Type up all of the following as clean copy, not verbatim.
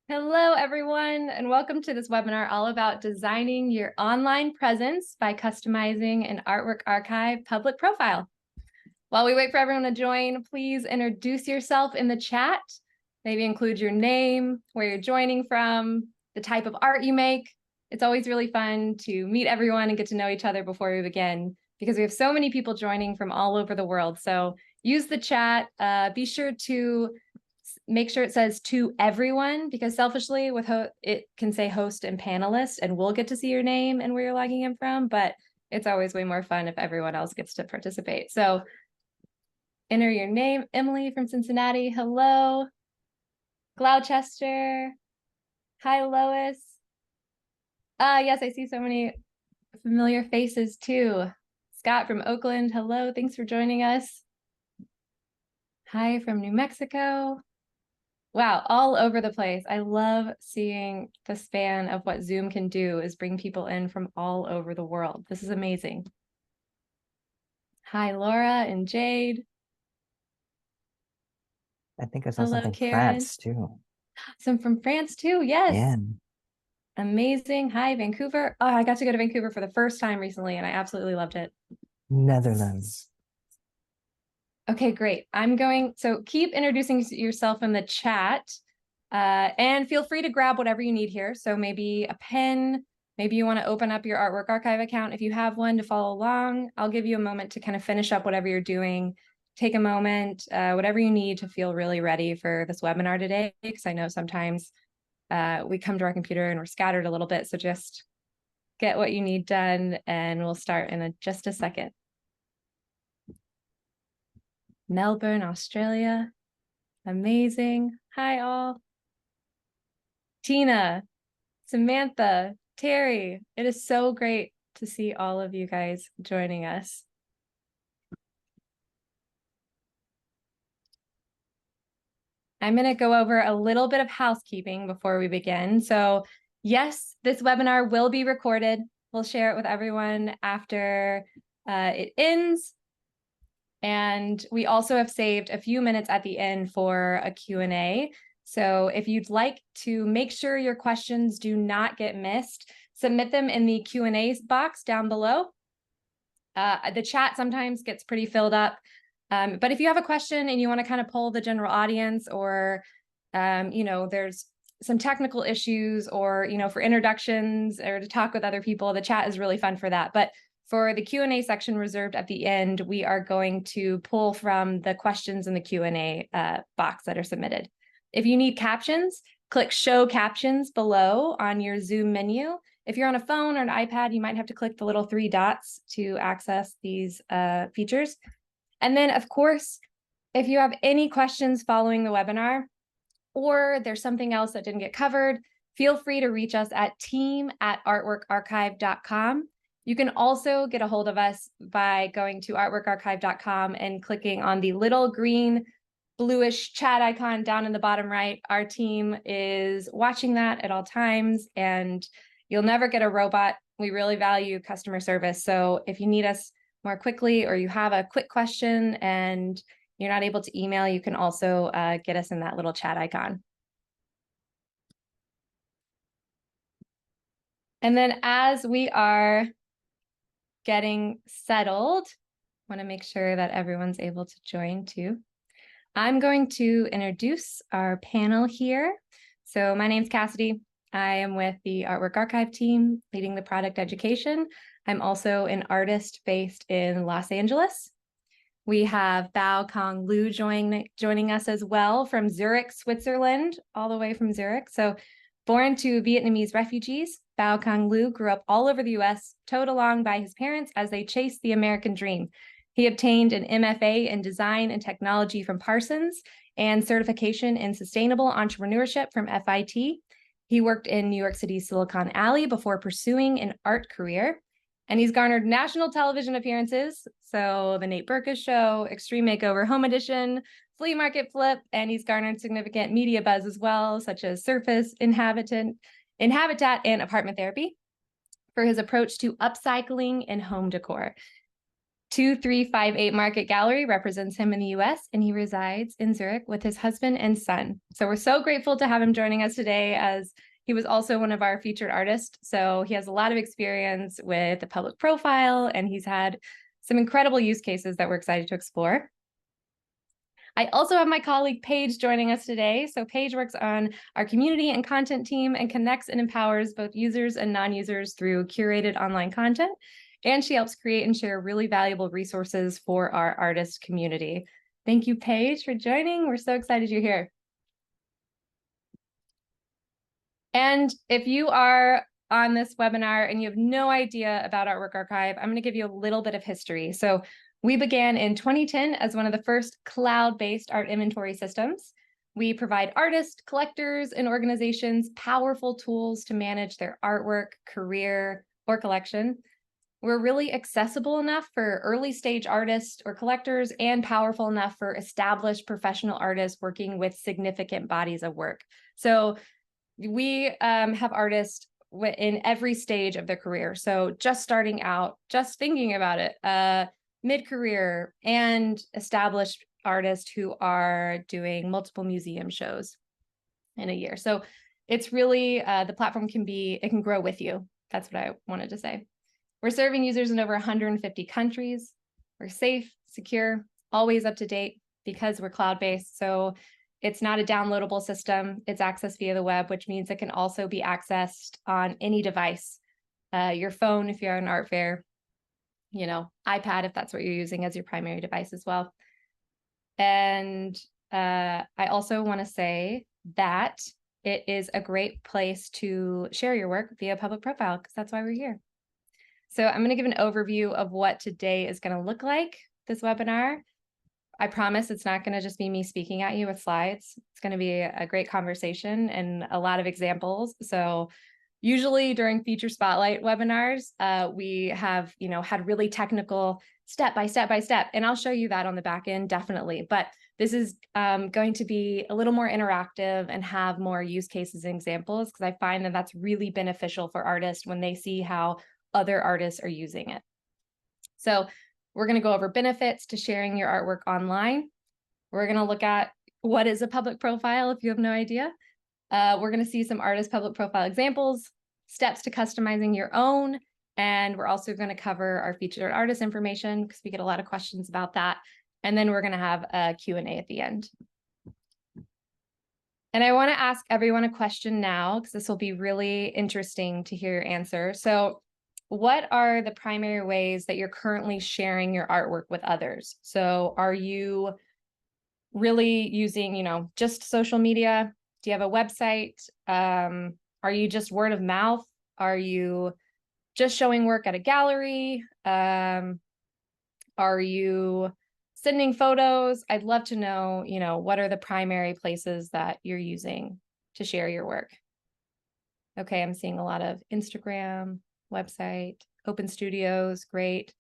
Hello, everyone, and welcome to this webinar all about designing your online presence by customizing an artwork archive public profile. While we wait for everyone to join, please introduce yourself in the chat. Maybe include your name, where you're joining from, the type of art you make. It's always really fun to meet everyone and get to know each other before we begin, because we have so many people joining from all over the world. So use the chat. Be sure to make sure it says to everyone, because selfishly with it can say host and panelist, and we'll get to see your name and where you're logging in from, but it's always way more fun if everyone else gets to participate. So enter your name. Emily from Cincinnati, hello. Gloucester, hi Lois. Yes, I see so many familiar faces too. Scott from Oakland, hello, thanks for joining us. Hi from New Mexico. Wow, all over the place. I love seeing the span of what Zoom can do is bring people in from all over the world. This is amazing. Hi, Laura and Jade. I think I saw Hello, something Karen. France too. Some from France too, yes. Yeah. Amazing. Hi, Vancouver. Oh, I got to go to Vancouver for the first time recently, and I absolutely loved it. Netherlands. Okay, great. So keep introducing yourself in the chat, and feel free to grab whatever you need here. So maybe a pen, maybe you want to open up your artwork archive account if you have one to follow along. I'll give you a moment to kind of finish up whatever you're doing. Take a moment, whatever you need to feel really ready for this webinar today, because I know sometimes we come to our computer and we're scattered a little bit. So just get what you need done, and we'll start in just a second. Melbourne, Australia. Amazing. Hi, all. Tina, Samantha, Terry. It is so great to see all of you guys joining us. I'm going to go over a little bit of housekeeping before we begin. So yes, this webinar will be recorded. We'll share it with everyone after it ends. And we also have saved a few minutes at the end for a Q&A. So if you'd like to make sure your questions do not get missed, submit them in the Q&A box down below. The chat sometimes gets pretty filled up. But if you have a question and you want to kind of poll the general audience, or, there's some technical issues, or, for introductions or to talk with other people, the chat is really fun for that. But for the Q&A section reserved at the end, we are going to pull from the questions in the Q&A box that are submitted. If you need captions, click Show Captions below on your Zoom menu. If you're on a phone or an iPad, you might have to click the little 3 dots to access these features. And then, of course, if you have any questions following the webinar, or there's something else that didn't get covered, feel free to reach us at team@artworkarchive.com. You can also get a hold of us by going to artworkarchive.com and clicking on the little green bluish chat icon down in the bottom right. Our team is watching that at all times, and you'll never get a robot. We really value customer service. So if you need us more quickly, or you have a quick question and you're not able to email, you can also get us in that little chat icon. And then as we are getting settled, I want to make sure that everyone's able to join too. I'm going to introduce our panel here. So my name's Cassidy. I am with the Artwork Archive team, leading the product education. I'm also an artist based in Los Angeles. We have Bao Kong Lu joining us as well from Zurich, Switzerland, all the way from Zurich. So born to Vietnamese refugees, Bao Kong Lu grew up all over the US, towed along by his parents as they chased the American dream. He obtained an MFA in Design and Technology from Parsons and certification in Sustainable Entrepreneurship from FIT. He worked in New York City's Silicon Alley before pursuing an art career. And he's garnered national television appearances. So The Nate Berkus Show, Extreme Makeover Home Edition, Flea Market Flip, and he's garnered significant media buzz as well, such as Surface, Inhabitat, and Apartment Therapy, for his approach to upcycling and home decor. 2358 Market Gallery represents him in the US, and he resides in Zurich with his husband and son. So we're so grateful to have him joining us today, as he was also one of our featured artists. So he has a lot of experience with the public profile, and he's had some incredible use cases that we're excited to explore. I also have my colleague Paige joining us today. So Paige works on our community and content team and connects and empowers both users and non-users through curated online content. And she helps create and share really valuable resources for our artist community. Thank you, Paige, for joining. We're so excited you're here. And if you are on this webinar and you have no idea about Artwork Archive, I'm going to give you a little bit of history. So we began in 2010 as one of the first cloud-based art inventory systems. We provide artists, collectors, and organizations powerful tools to manage their artwork, career, or collection. We're really accessible enough for early stage artists or collectors, and powerful enough for established professional artists working with significant bodies of work. So we have artists in every stage of their career. So just starting out, just thinking about it, mid-career, and established artists who are doing multiple museum shows in a year. So it's really, the platform it can grow with you. That's what I wanted to say. We're serving users in over 150 countries. We're safe, secure, always up to date because we're cloud-based. So it's not a downloadable system. It's accessed via the web, which means it can also be accessed on any device. Your phone, if you're at an art fair, iPad, if that's what you're using as your primary device as well. And I also want to say that it is a great place to share your work via public profile, because that's why we're here. So I'm going to give an overview of what today is going to look like, this webinar. I promise it's not going to just be me speaking at you with slides. It's going to be a great conversation and a lot of examples. So usually during feature spotlight webinars, we have, had really technical step by step, and I'll show you that on the back end, definitely. But this is going to be a little more interactive and have more use cases and examples, because I find that that's really beneficial for artists when they see how other artists are using it. So we're going to go over benefits to sharing your artwork online. We're going to look at what is a public profile if you have no idea. We're going to see some artist public profile examples, steps to customizing your own, and we're also going to cover our featured artist information, because we get a lot of questions about that. And then we're going to have a Q&A at the end. And I want to ask everyone a question now, because this will be really interesting to hear your answer. So what are the primary ways that you're currently sharing your artwork with others? So are you really using, just social media? Do you have a website? Are you just word of mouth? Are you just showing work at a gallery? Are you sending photos? I'd love to know, what are the primary places that you're using to share your work? Okay, I'm seeing a lot of Instagram, website, open studios, great.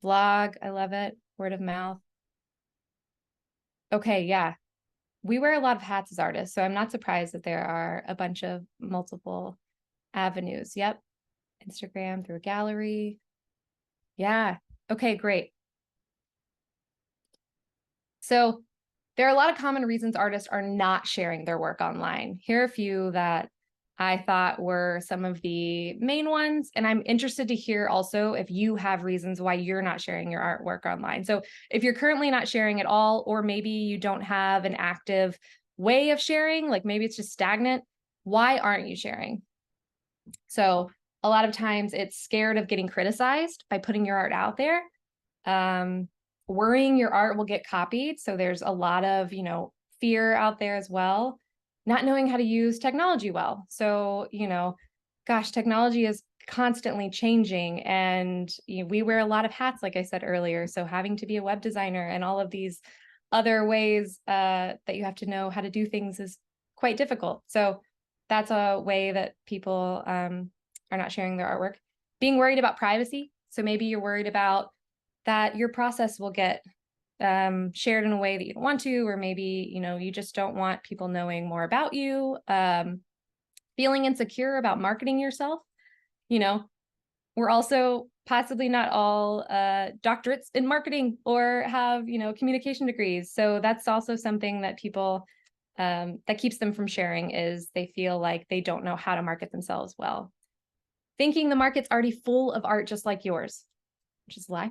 Blog, I love it. Word of mouth. Okay, yeah. We wear a lot of hats as artists, so I'm not surprised that there are a bunch of multiple avenues. Yep. Instagram through a gallery. Yeah. Okay, great. So there are a lot of common reasons artists are not sharing their work online. Here are a few that I thought were some of the main ones. And I'm interested to hear also if you have reasons why you're not sharing your artwork online. So if you're currently not sharing at all, or maybe you don't have an active way of sharing, like maybe it's just stagnant, why aren't you sharing? So a lot of times it's scared of getting criticized by putting your art out there. Worrying your art will get copied. So there's a lot of, fear out there as well. Not knowing how to use technology well. So, gosh, technology is constantly changing, and we wear a lot of hats, like I said earlier. So having to be a web designer and all of these other ways that you have to know how to do things is quite difficult. So that's a way that people are not sharing their artwork. Being worried about privacy. So maybe you're worried about that your process will get shared in a way that you don't want to, or maybe, you just don't want people knowing more about you. Feeling insecure about marketing yourself. We're also possibly not all doctorates in marketing or have, communication degrees. So that's also something that people that keeps them from sharing, is they feel like they don't know how to market themselves well. Thinking the market's already full of art just like yours, which is a lie.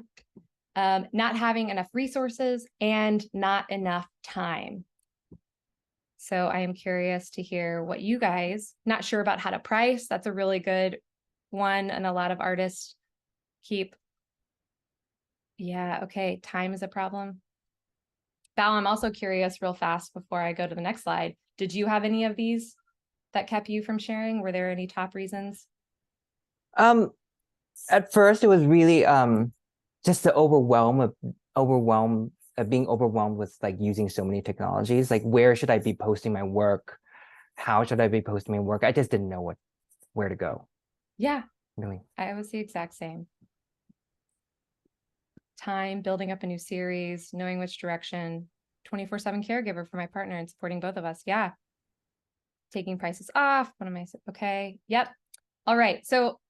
Not having enough resources and not enough time. So I am curious to hear what you guys, not sure about how to price. That's a really good one. And a lot of artists keep. Yeah, okay. Time is a problem. Val, I'm also curious real fast before I go to the next slide. Did you have any of these that kept you from sharing? Were there any top reasons? At first it was really just the being overwhelmed with like using so many technologies. Like, where should I be posting my work? How should I be posting my work? I just didn't know where to go. Yeah, Really. I was the exact same. Time, building up a new series, knowing which direction, 24/7 caregiver for my partner and supporting both of us. Yeah. Taking prices off. What am I? Okay. Yep. All right. So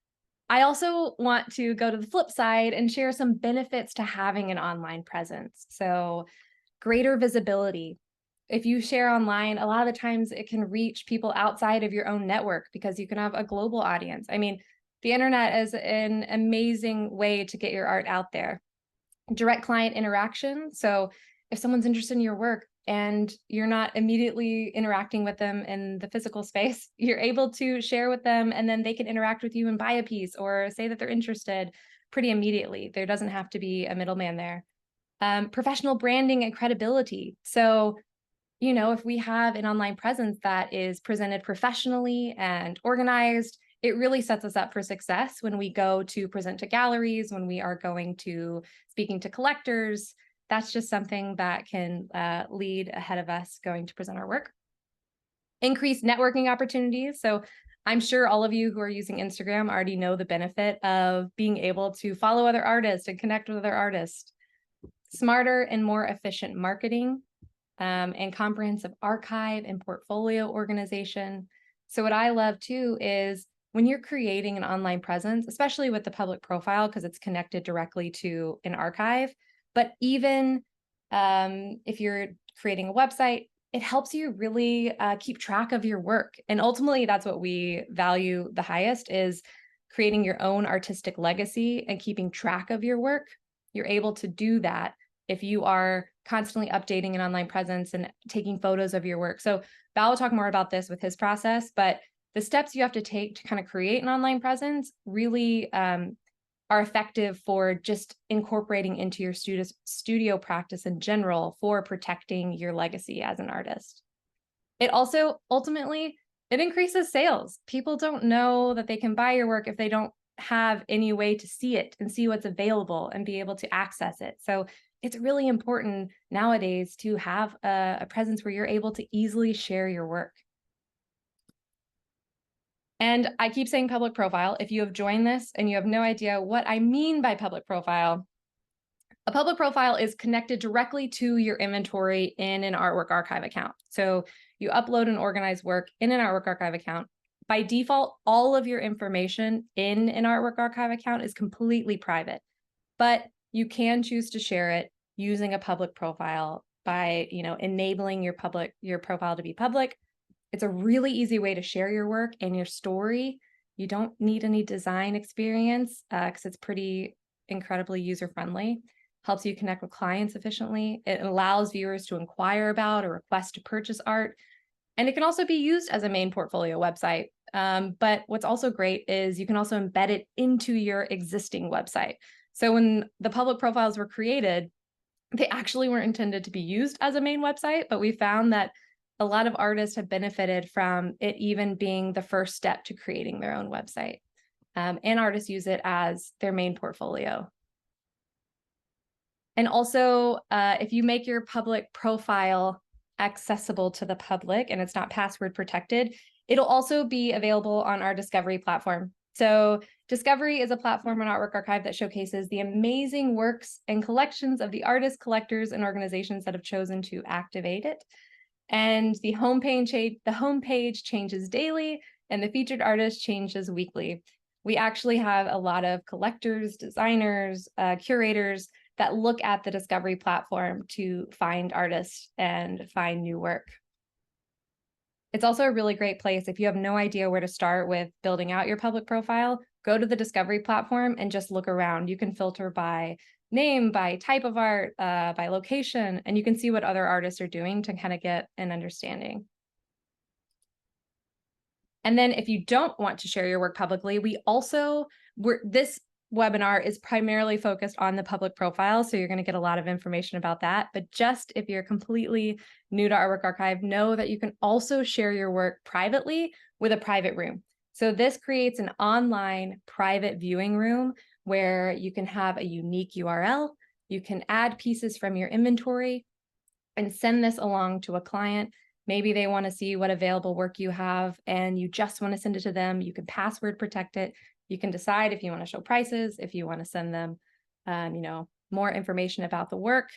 I also want to go to the flip side and share some benefits to having an online presence. So greater visibility. If you share online, a lot of the times it can reach people outside of your own network because you can have a global audience. I mean, the internet is an amazing way to get your art out there. Direct client interaction. So if someone's interested in your work and you're not immediately interacting with them in the physical space, you're able to share with them, and then they can interact with you and buy a piece or say that they're interested pretty immediately. There doesn't have to be a middleman there. Professional branding and credibility. So, if we have an online presence that is presented professionally and organized, it really sets us up for success when we go to present to galleries, when we are going to speaking to collectors. That's just something that can lead ahead of us going to present our work. Increased networking opportunities. So I'm sure all of you who are using Instagram already know the benefit of being able to follow other artists and connect with other artists. Smarter and more efficient marketing, and comprehensive archive and portfolio organization. So what I love too is when you're creating an online presence, especially with the public profile, because it's connected directly to an archive, but even if you're creating a website, it helps you really keep track of your work. And ultimately, that's what we value the highest, is creating your own artistic legacy and keeping track of your work. You're able to do that if you are constantly updating an online presence and taking photos of your work. So Val will talk more about this with his process, but the steps you have to take to kind of create an online presence really are effective for just incorporating into your studio practice in general for protecting your legacy as an artist. It also ultimately, it increases sales. People don't know that they can buy your work if they don't have any way to see it and see what's available and be able to access it. So it's really important nowadays to have a presence where you're able to easily share your work. And I keep saying public profile. If you have joined this and you have no idea what I mean by public profile, a public profile is connected directly to your inventory in an artwork archive account. So you upload and organize work in an artwork archive account. By default, all of your information in an artwork archive account is completely private, but you can choose to share it using a public profile by, enabling your profile to be public. It's a really easy way to share your work and your story. You don't need any design experience because it's pretty incredibly user-friendly. Helps you connect with clients efficiently. It allows viewers to inquire about or request to purchase art. And it can also be used as a main portfolio website. But what's also great is you can also embed it into your existing website. So when the public profiles were created, they actually weren't intended to be used as a main website, but we found that a lot of artists have benefited from it even being the first step to creating their own website. And artists use it as their main portfolio. And also, if you make your public profile accessible to the public and it's not password protected, it'll also be available on our Discovery platform. So Discovery is a platform and artwork archive that showcases the amazing works and collections of the artists, collectors, and organizations that have chosen to activate it. And the homepage changes daily, and the featured artist changes weekly. We actually have a lot of collectors, designers, curators that look at the discovery platform to find artists and find new work. It's also a really great place if you have no idea where to start with building out your public profile. Go to the discovery platform and just look around. You can filter by name, by type of art, by location, and you can see what other artists are doing to kind of get an understanding. And then if you don't want to share your work publicly, this webinar is primarily focused on the public profile, so you're going to get a lot of information about that. But just if you're completely new to Artwork Archive, know that you can also share your work privately with a private room. So this creates an online private viewing room where you can have a unique URL, you can add pieces from your inventory and send this along to a client. Maybe they want to see what available work you have and you just want to send it to them. You can password protect it. You can decide if you want to show prices, if you want to send them, more information about the work.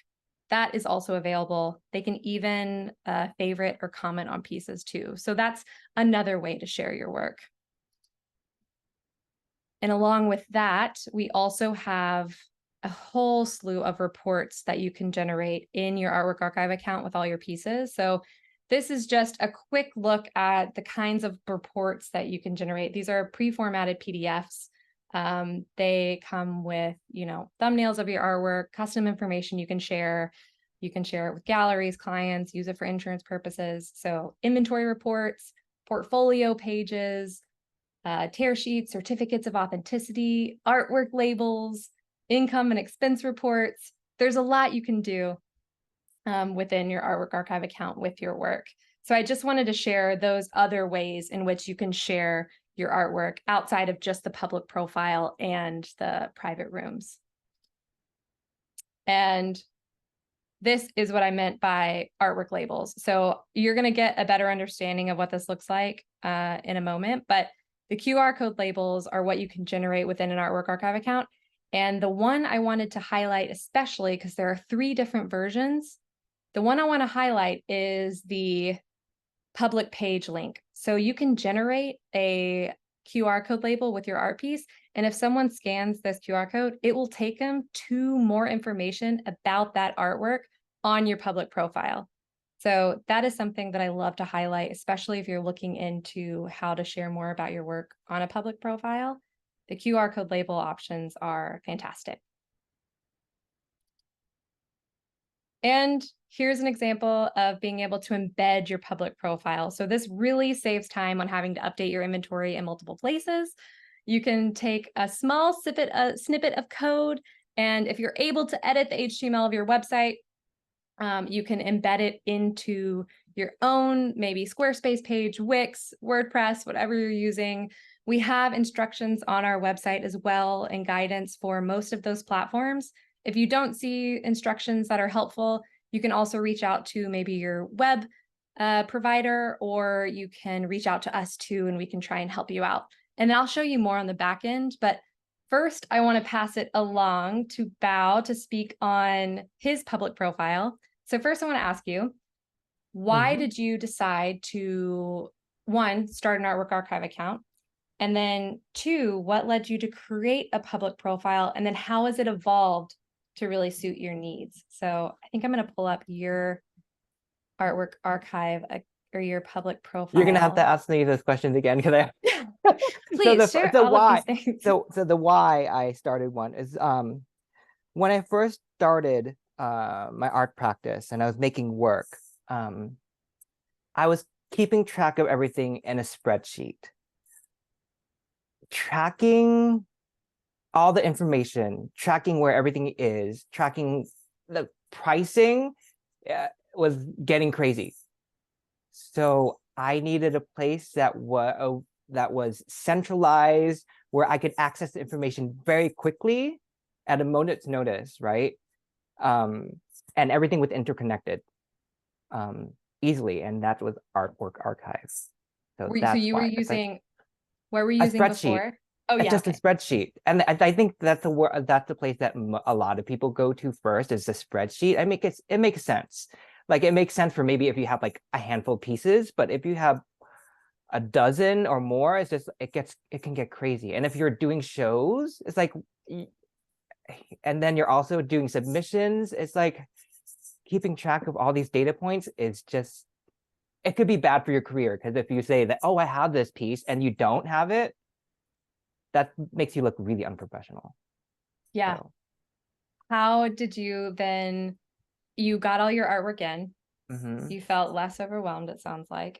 That is also available. They can even favorite or comment on pieces too. So that's another way to share your work. And along with that, we also have a whole slew of reports that you can generate in your Artwork Archive account with all your pieces. So this is just a quick look at the kinds of reports that you can generate. These are pre-formatted PDFs. They come with, thumbnails of your artwork, custom information you can share. You can share it with galleries, clients, use it for insurance purposes. So inventory reports, portfolio pages, tear sheets, certificates of authenticity, artwork labels, income and expense reports. There's a lot you can do within your Artwork Archive account with your work. So I just wanted to share those other ways in which you can share your artwork outside of just the public profile and the private rooms. And this is what I meant by artwork labels. So you're going to get a better understanding of what this looks like in a moment, but the QR code labels are what you can generate within an Artwork Archive account. And the one I wanted to highlight especially, because there are 3 different versions, the one I want to highlight is the public page link. So you can generate a QR code label with your art piece. And if someone scans this QR code, it will take them to more information about that artwork on your public profile. So that is something that I love to highlight, especially if you're looking into how to share more about your work on a public profile. The QR code label options are fantastic. And here's an example of being able to embed your public profile. So this really saves time on having to update your inventory in multiple places. You can take a small snippet of code, and if you're able to edit the HTML of your website, you can embed it into your own, maybe Squarespace page, Wix, WordPress, whatever you're using. We have instructions on our website as well and guidance for most of those platforms. If you don't see instructions that are helpful, you can also reach out to maybe your web provider, or you can reach out to us too, and we can try and help you out. And I'll show you more on the back end, but first I want to pass it along to Bao to speak on his public profile. So first I want to ask you, why did you decide to, 1, start an Artwork Archive account? And then 2, what led you to create a public profile? And then how has it evolved to really suit your needs? So I think I'm going to pull up your Artwork Archive or your public profile. You're gonna have to ask me those questions again because I. Please share all why. of these things. So the why I started one is when I first started my art practice and I was making work, I was keeping track of everything in a spreadsheet, tracking all the information, tracking where everything is, tracking the pricing was getting crazy. So I needed a place that was centralized, where I could access the information very quickly at a moment's notice, right? And everything was interconnected easily, and that was Artwork Archives. So you were using, what were you using before? Oh yeah, just a spreadsheet, and I think that's the place that a lot of people go to first is the spreadsheet. It makes sense. Like it makes sense for maybe if you have like a handful of pieces, but if you have a dozen or more, it's just it can get crazy. And if you're doing shows, it's like, and then you're also doing submissions, it's like keeping track of all these data points is just, it could be bad for your career, because if you say that, oh, I have this piece and you don't have it, that makes you look really unprofessional. Yeah. So, How did you then, you got all your artwork in, you felt less overwhelmed, it sounds like.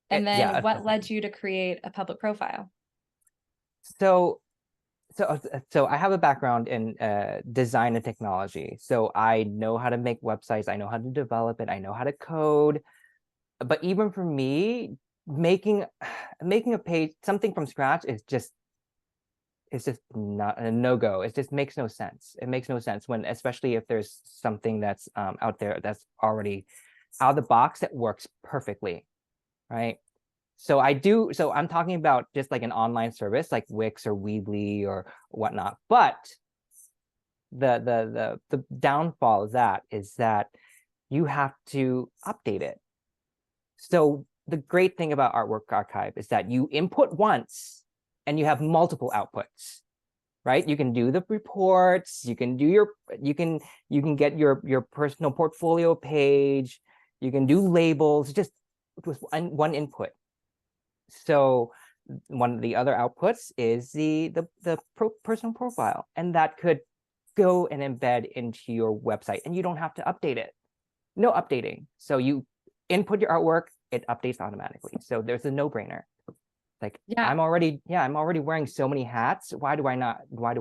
And yeah, then what led you to create a public profile? so so I have a background in design and technology. So I know how to make websites, I know how to develop it, I know how to code. But even for me, making a page, something from scratch, is just, it's just not a no-go. It just makes no sense. It makes no sense when, especially if there's something that's out there that's already out of the box that works perfectly, right? So I'm talking about just like an online service like Wix or Weebly or whatnot. But the downfall of that is that you have to update it. So the great thing about Artwork Archive is that you input once and you have multiple outputs, right? You can do the reports, you can do you can get your personal portfolio page, you can do labels, just with one input. So one of the other outputs is the personal profile, and that could go and embed into your website, and you don't have to update it. No updating. So you input your artwork, it updates automatically. So there's a no-brainer. Like, Yeah, I'm already wearing so many hats. Why do I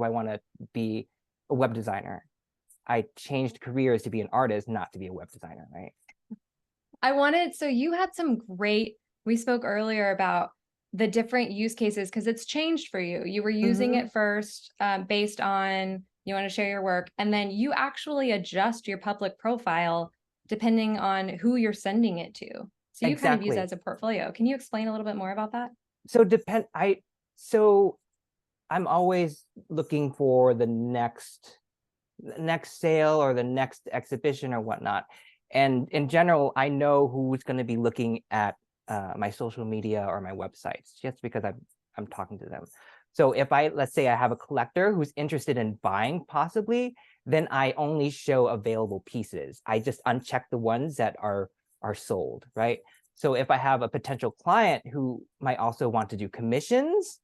want to be a web designer? I changed careers to be an artist, not to be a web designer, right? so you had some great, we spoke earlier about the different use cases because it's changed for you. You were using it first based on you want to share your work, and then you actually adjust your public profile depending on who you're sending it to. So you kind of use it Exactly. as a portfolio. Can you explain a little bit more about that? So so I'm always looking for the next sale or the next exhibition or whatnot. And in general, I know who's going to be looking at my social media or my websites just because I'm talking to them. So if let's say I have a collector who's interested in buying possibly, then I only show available pieces. I just uncheck the ones that are sold, right? So if I have a potential client who might also want to do commissions,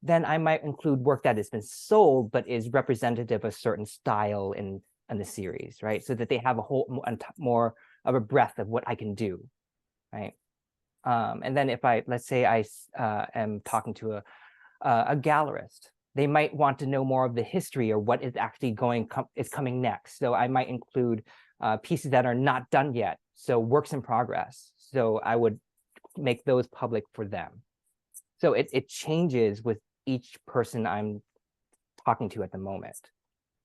then I might include work that has been sold but is representative of a certain style in the series, right? So that they have a whole more of a breadth of what I can do, right? And then if let's say I am talking to a gallerist, they might want to know more of the history or what is actually is coming next. So I might include pieces that are not done yet, so works in progress. So I would make those public for them. So it changes with each person I'm talking to at the moment.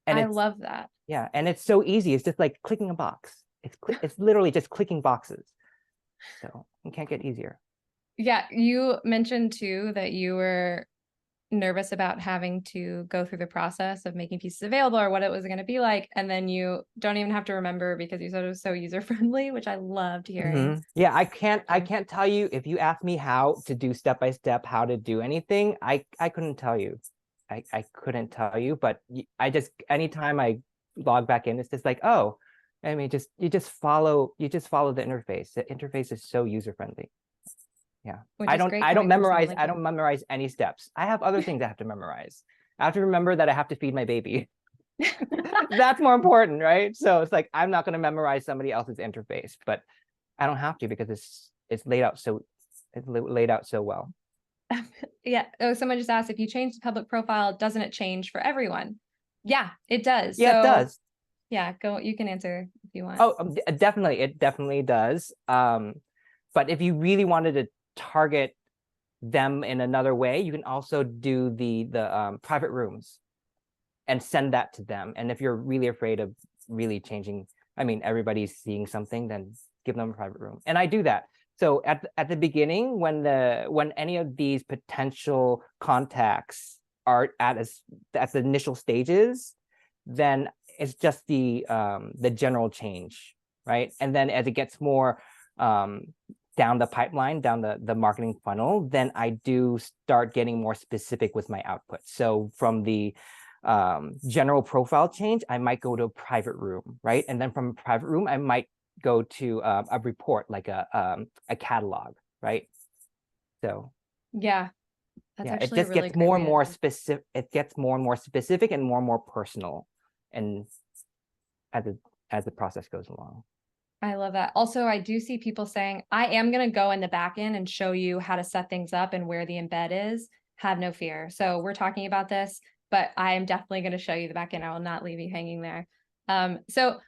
And I it's, love that. yeah, and it's so easy. It's just like clicking a box. It's literally just clicking boxes. So it can't get easier. Yeah, you mentioned too that you were nervous about having to go through the process of making pieces available or what it was going to be like. And then you don't even have to remember because you said it was so user friendly, which I loved hearing. Yeah, I can't tell you. If you ask me how to do step by step how to do anything, I couldn't tell you. I couldn't tell you, but I just, anytime I log back in, it's just like, oh, I mean, you just follow the interface. The interface is so user friendly. Yeah. Which is great coming from someone like I you. don't memorize any steps. I have other things I have to memorize. I have to remember that I have to feed my baby. That's more important, right? So it's like, I'm not going to memorize somebody else's interface, but I don't have to because it's laid out so well. Yeah. Oh, someone just asked if you change the public profile, doesn't it change for everyone? Yeah, it does. Yeah, it So does. yeah, you can answer if you want. Oh, definitely. It definitely does. But if you really wanted to target them in another way, you can also do the private rooms and send that to them. And if you're really afraid of really changing, I mean, everybody's seeing something, then give them a private room. And I do that. So at the beginning, when any of these potential contacts are at the initial stages, then it's just the general change, right? And then as it gets more down the pipeline, down the marketing funnel, then I do start getting more specific with my output. So from the general profile change, I might go to a private room, right? And then from a private room, I might go to a report, like a catalog, right? So Yeah, that's yeah, it actually a just really gets great more way and to more think. specific. It gets more and more specific and more personal, and as the process goes along. I love that. Also, I do see people saying, I am going to go in the back end and show you how to set things up and where the embed is. Have no fear. So we're talking about this, but I am definitely going to show you the back end. I will not leave you hanging there. So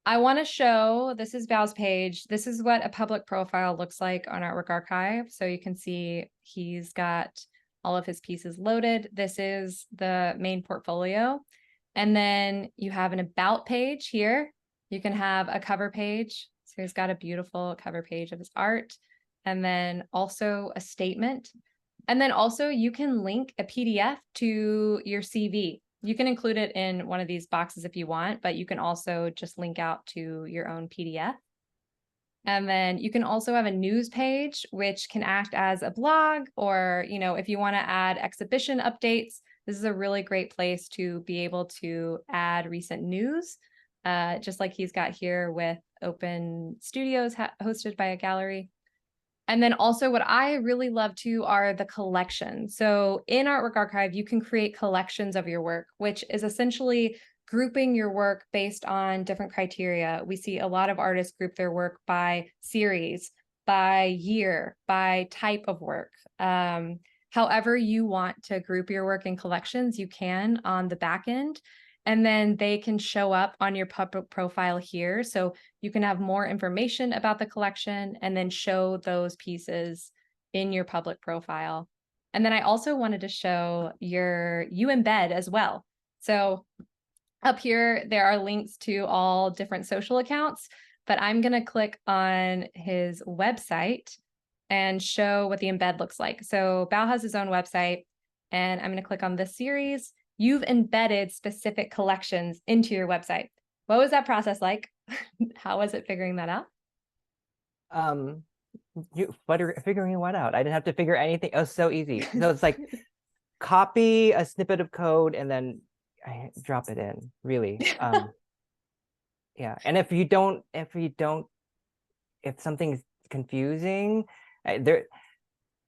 I want to show, this is Bao's page. This is what a public profile looks like on Artwork Archive. So you can see he's got all of his pieces loaded. This is the main portfolio. And then you have an about page here. You can have a cover page. So he's got a beautiful cover page of his art. And then also a statement. And then also you can link a PDF to your CV. You can include it in one of these boxes if you want, but you can also just link out to your own PDF. And then you can also have a news page, which can act as a blog, or, if you want to add exhibition updates, this is a really great place to be able to add recent news, just like he's got here with Open Studios hosted by a gallery. And then also what I really love too are the collections. So in Artwork Archive, you can create collections of your work, which is essentially grouping your work based on different criteria. We see a lot of artists group their work by series, by year, by type of work. However you want to group your work in collections, you can on the back end. And then they can show up on your public profile here. So you can have more information about the collection and then show those pieces in your public profile. And then I also wanted to show your embed as well. So up here, there are links to all different social accounts, but I'm going to click on his website and show what the embed looks like. So Bao has his own website, and I'm going to click on this series. You've embedded specific collections into your website. What was that process like? How was it figuring that out? Figuring what out? I didn't have to figure anything. It was so easy. So it's like copy a snippet of code and then I drop it in. Really. Yeah. And if something's confusing,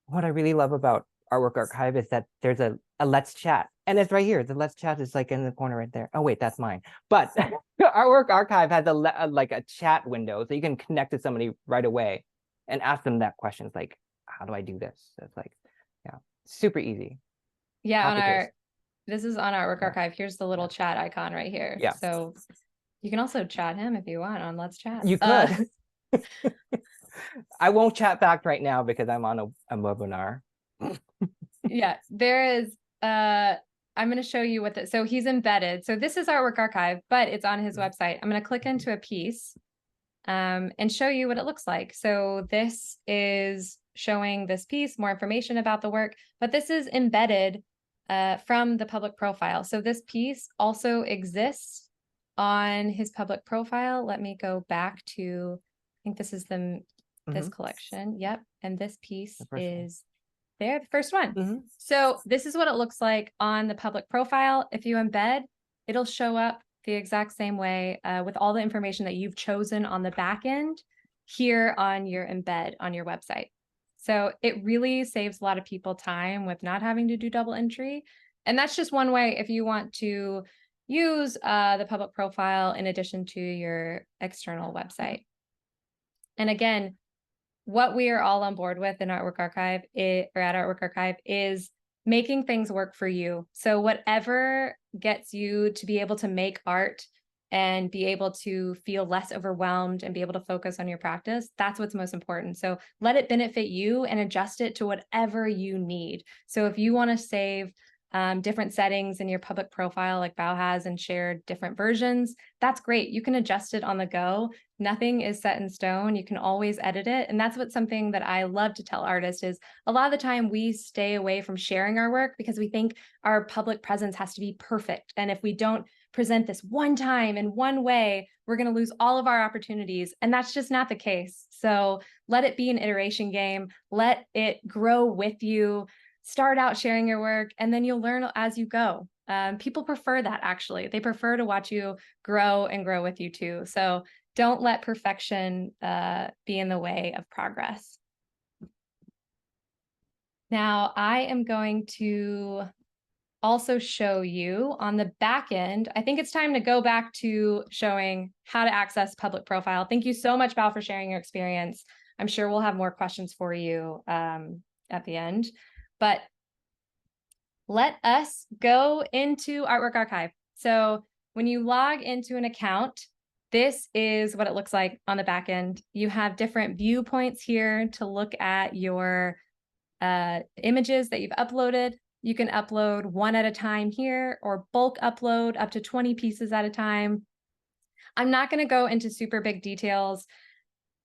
what I really love about Artwork Archive is that there's a let's chat, and it's right here. The let's chat is like in the corner right there. Oh wait, that's mine. But Artwork Archive has like a chat window, so you can connect to somebody right away and ask them that question. It's like, how do I do this? So it's like, yeah, super easy. Yeah, this is on Artwork Yeah. Archive. Here's the little chat icon right here. Yeah. So you can also chat him if you want on Let's Chat. You could. I won't chat back right now because I'm on a webinar. Yeah, there is I'm going to show you so he's embedded. So this is Artwork Archive, but it's on his website. I'm going to click into a piece and show you what it looks like. So this is showing this piece, more information about the work, but this is embedded from the public profile. So this piece also exists on his public profile. Let me go back to, I think this is this collection. Yep. And this piece is there, the first one. So this is what it looks like on the public profile. If you embed, it'll show up the exact same way with all the information that you've chosen on the back end here on your embed on your website. So it really saves a lot of people time with not having to do double entry. And that's just one way if you want to use the public profile in addition to your external website. And again, what we are all on board with in Artwork Archive or at Artwork Archive is making things work for you. So whatever gets you to be able to make art and be able to feel less overwhelmed and be able to focus on your practice, that's what's most important. So let it benefit you and adjust it to whatever you need. So if you want to save different settings in your public profile like Bao has and shared different versions, that's great. You can adjust it on the go. Nothing is set in stone. You can always edit it. And that's something that I love to tell artists is a lot of the time we stay away from sharing our work because we think our public presence has to be perfect. And if we don't present this one time in one way, we're going to lose all of our opportunities. And that's just not the case. So let it be an iteration game. Let it grow with you. Start out sharing your work, and then you'll learn as you go. People prefer that, actually. They prefer to watch you grow and grow with you too. So don't let perfection be in the way of progress. Now, I am going to also show you on the back end. I think it's time to go back to showing how to access public profile. Thank you so much, Val, for sharing your experience. I'm sure we'll have more questions for you at the end, but let us go into Artwork Archive. So when you log into an account, this is what it looks like on the back end. You have different viewpoints here to look at your images that you've uploaded. You can upload one at a time here, or bulk upload up to 20 pieces at a time. I'm not going to go into super big details.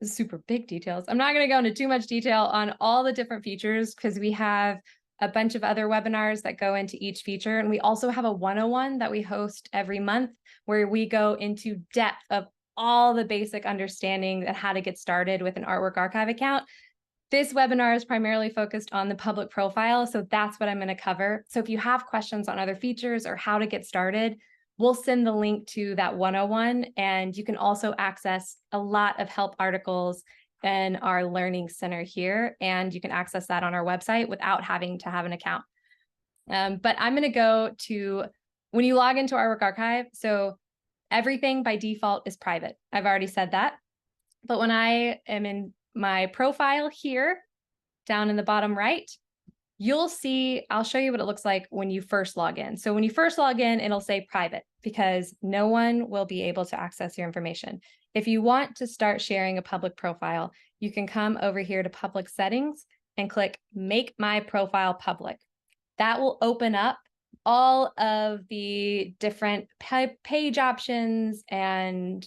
I'm not going to go into too much detail on all the different features, because we have a bunch of other webinars that go into each feature. And we also have a 101 that we host every month, where we go into depth of all the basic understanding and how to get started with an Artwork Archive account. This webinar is primarily focused on the public profile, so that's what I'm going to cover. So if you have questions on other features or how to get started, we'll send the link to that 101, and you can also access a lot of help articles in our Learning Center here, and you can access that on our website without having to have an account. But I'm going to go to when you log into Artwork Archive, so everything by default is private. I've already said that. But when I am in my profile here, down in the bottom right, you'll see, I'll show you what it looks like when you first log in. So when you first log in, it'll say private, because no one will be able to access your information. If you want to start sharing a public profile, you can come over here to public settings and click Make My Profile Public. That will open up all of the different page options and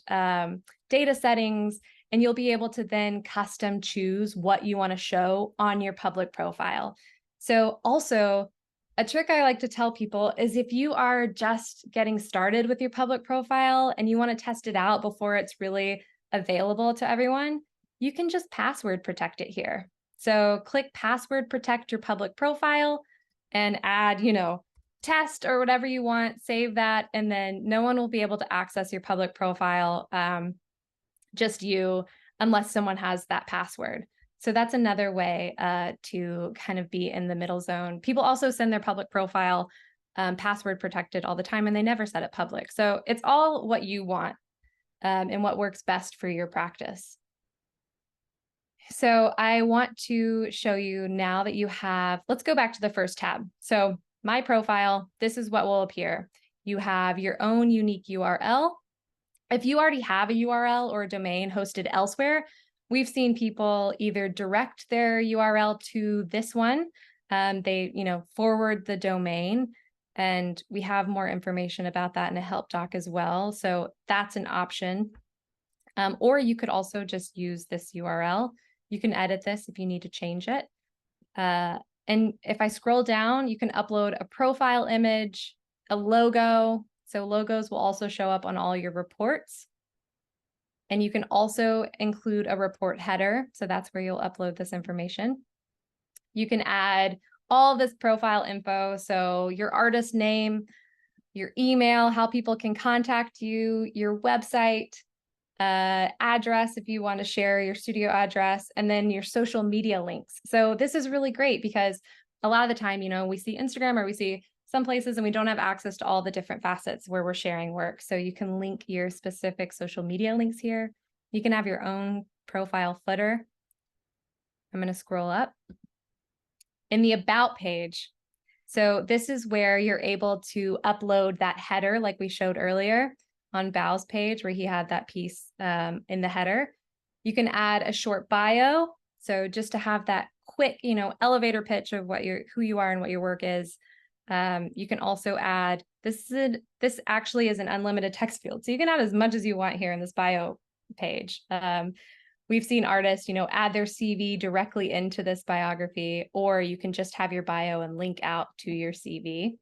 data settings, and you'll be able to then custom choose what you want to show on your public profile. So also, a trick I like to tell people is, if you are just getting started with your public profile and you want to test it out before it's really available to everyone, you can just password protect it here. So click password protect your public profile and add, test or whatever you want, save that, and then no one will be able to access your public profile, just you, unless someone has that password. So that's another way to kind of be in the middle zone. People also send their public profile password protected all the time, and they never set it public. So it's all what you want and what works best for your practice. So I want to show you now that you have, let's go back to the first tab. So my profile, this is what will appear. You have your own unique URL. If you already have a URL or a domain hosted elsewhere, we've seen people either direct their URL to this one, they forward the domain, and we have more information about that in a help doc as well. So that's an option. Or you could also just use this URL. You can edit this if you need to change it. And if I scroll down, you can upload a profile image, a logo. So logos will also show up on all your reports. And you can also include a report header. So that's where you'll upload this information. You can add all this profile info. So your artist name, your email, how people can contact you, your website, address if you want to share your studio address, and then your social media links. So this is really great, because a lot of the time, we see Instagram or we see some places and we don't have access to all the different facets where we're sharing work. So you can link your specific social media links here. You can have your own profile footer. I'm going to scroll up. In the About page, so this is where you're able to upload that header like we showed earlier on Bao's page, where he had that piece in the header. You can add a short bio. So just to have that quick, elevator pitch of who you are and what your work is. You can also add, this actually is an unlimited text field. So you can add as much as you want here in this bio page. We've seen artists, add their CV directly into this biography, or you can just have your bio and link out to your CV.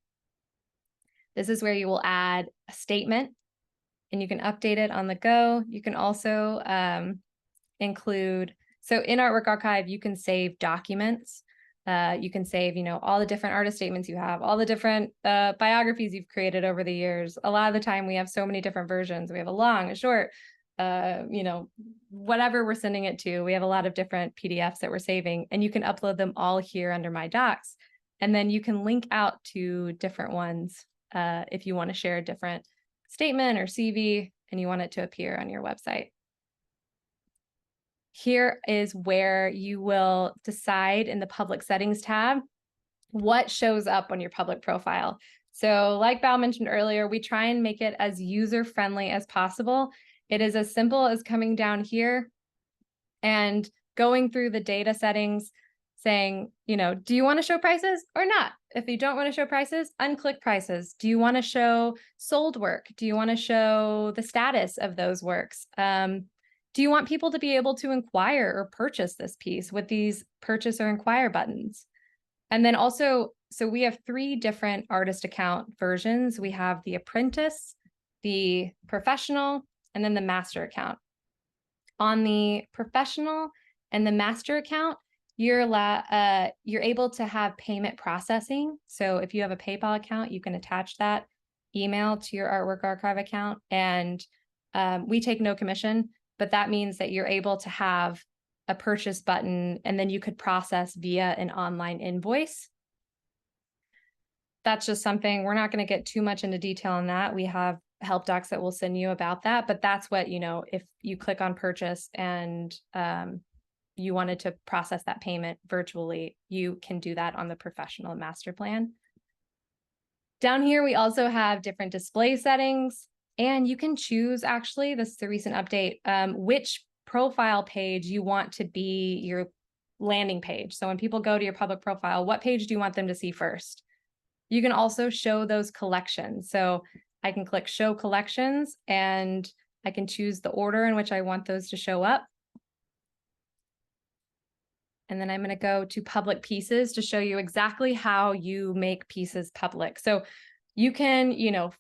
This is where you will add a statement and you can update it on the go. You can also include, so in Artwork Archive, you can save documents. You can save, all the different artist statements you have, all the different biographies you've created over the years. A lot of the time we have so many different versions. We have a long, a short, whatever we're sending it to. We have a lot of different PDFs that we're saving, and you can upload them all here under My Docs. And then you can link out to different ones if you want to share a different statement or CV and you want it to appear on your website. Here is where you will decide in the public settings tab what shows up on your public profile. So like Bao mentioned earlier, we try and make it as user-friendly as possible. It is as simple as coming down here and going through the data settings, saying, do you want to show prices or not? If you don't want to show prices, unclick prices. Do you want to show sold work? Do you want to show the status of those works? Do you want people to be able to inquire or purchase this piece with these purchase or inquire buttons? And then also, so we have 3 different artist account versions. We have the apprentice, the professional, and then the master account. On the professional and the master account, you're able to have payment processing. So if you have a PayPal account, you can attach that email to your Artwork Archive account, and we take no commission, but that means that you're able to have a purchase button, and then you could process via an online invoice. That's just something, we're not going to get too much into detail on that. We have help docs that will send you about that, but that's what, if you click on purchase and you wanted to process that payment virtually, you can do that on the professional master plan. Down here, we also have different display settings, and you can choose, actually, this is the recent update, which profile page you want to be your landing page. So when people go to your public profile, what page do you want them to see first? You can also show those collections. So I can click show collections and I can choose the order in which I want those to show up. And then I'm going to go to public pieces to show you exactly how you make pieces public. So you can,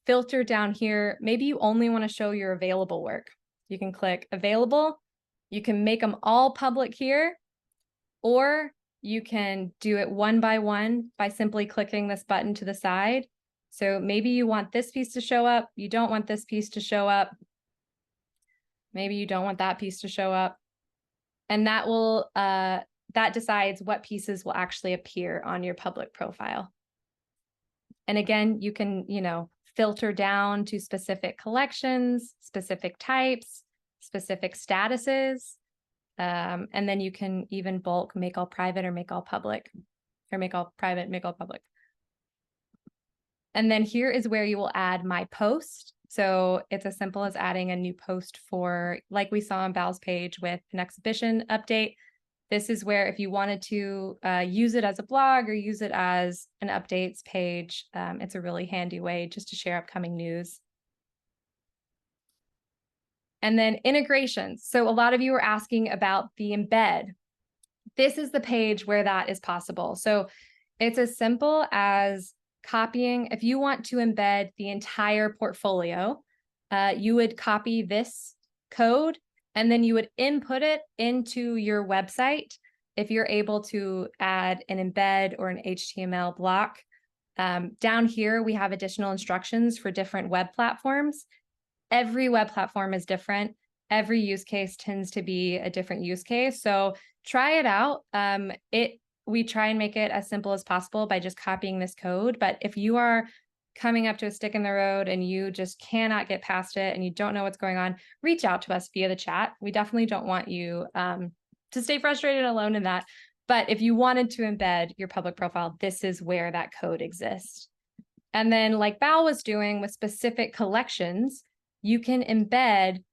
filter down here. Maybe you only want to show your available work. You can click available. You can make them all public here, or you can do it one by one by simply clicking this button to the side. So maybe you want this piece to show up. You don't want this piece to show up. Maybe you don't want that piece to show up. And that will, that decides what pieces will actually appear on your public profile. And again, you can, filter down to specific collections, specific types, specific statuses. And then you can even bulk make all private or make all public, or make all private, make all public. And then here is where you will add my post. So it's as simple as adding a new post for, like we saw on Bao's page with an exhibition update. This is where if you wanted to use it as a blog or use it as an updates page, it's a really handy way just to share upcoming news. And then integrations. So a lot of you are asking about the embed. This is the page where that is possible. So it's as simple as copying. If you want to embed the entire portfolio, you would copy this code and then you would input it into your website. If you're able to add an embed or an HTML block, down here, we have additional instructions for different web platforms. Every web platform is different. Every use case tends to be a different use case. So try it out. We try and make it as simple as possible by just copying this code. But if you are coming up to a stick in the road and you just cannot get past it and you don't know what's going on, reach out to us via the chat. We definitely don't want you to stay frustrated alone in that. But if you wanted to embed your public profile, this is where that code exists. And then like Bao was doing with specific collections, you can embed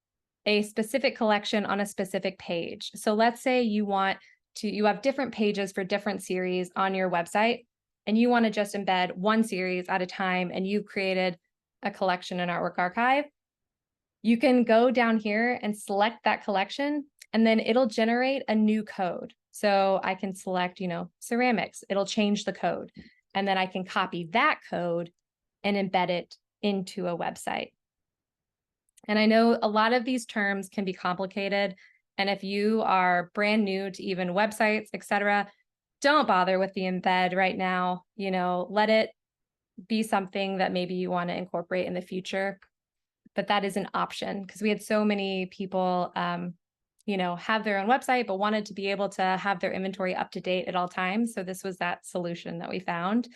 a specific collection on a specific page. So let's say you have different pages for different series on your website, and you want to just embed one series at a time, and you've created a collection in Artwork Archive. You can go down here and select that collection, and then it'll generate a new code. So I can select, ceramics, it'll change the code. And then I can copy that code and embed it into a website. And I know a lot of these terms can be complicated. And if you are brand new to even websites, etc., don't bother with the embed right now. Let it be something that maybe you want to incorporate in the future. But that is an option, because we had so many people, have their own website, but wanted to be able to have their inventory up to date at all times. So this was that solution that we found.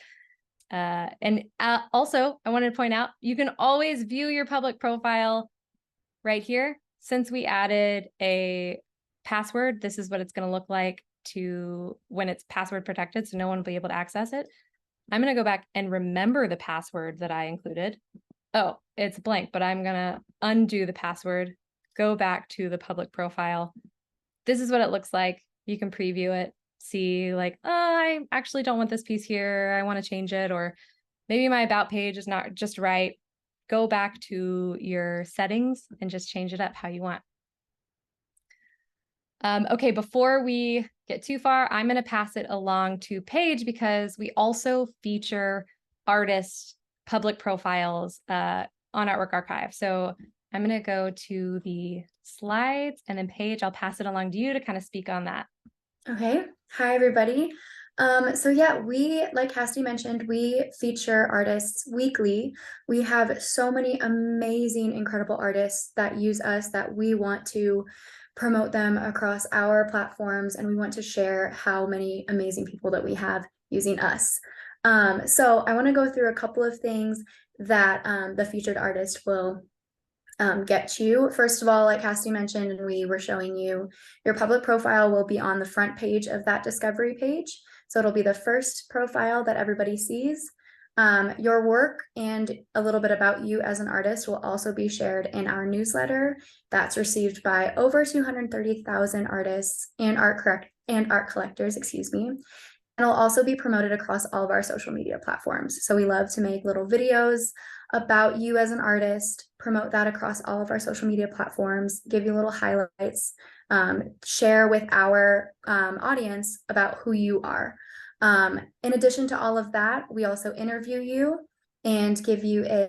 And also, I wanted to point out, you can always view your public profile right here. Since we added a password, this is what it's going to look like when it's password protected, so no one will be able to access it. I'm going to go back and remember the password that I included. Oh, it's blank, but I'm going to undo the password, go back to the public profile. This is what it looks like. You can preview it, see like, oh, I actually don't want this piece here. I want to change it. Or maybe my about page is not just right. Go back to your settings and just change it up how you want. Okay, before we get too far, I'm going to pass it along to Paige, because we also feature artist public profiles on Artwork Archive. So I'm going to go to the slides, and then Paige, I'll pass it along to you to kind of speak on that. Okay. Hi, everybody. So yeah, like Cassidy mentioned, we feature artists weekly. We have so many amazing, incredible artists that use us that we want to promote them across our platforms, and we want to share how many amazing people that we have using us. So I want to go through a couple of things that the featured artist will get you. First of all, like Cassidy mentioned, and we were showing you, your public profile will be on the front page of that discovery page. So it'll be the first profile that everybody sees. Your work and a little bit about you as an artist will also be shared in our newsletter that's received by over 230,000 artists and art collectors, excuse me. And it'll also be promoted across all of our social media platforms. So we love to make little videos about you as an artist, promote that across all of our social media platforms, give you little highlights, share with our audience about who you are. In addition to all of that, we also interview you and give you a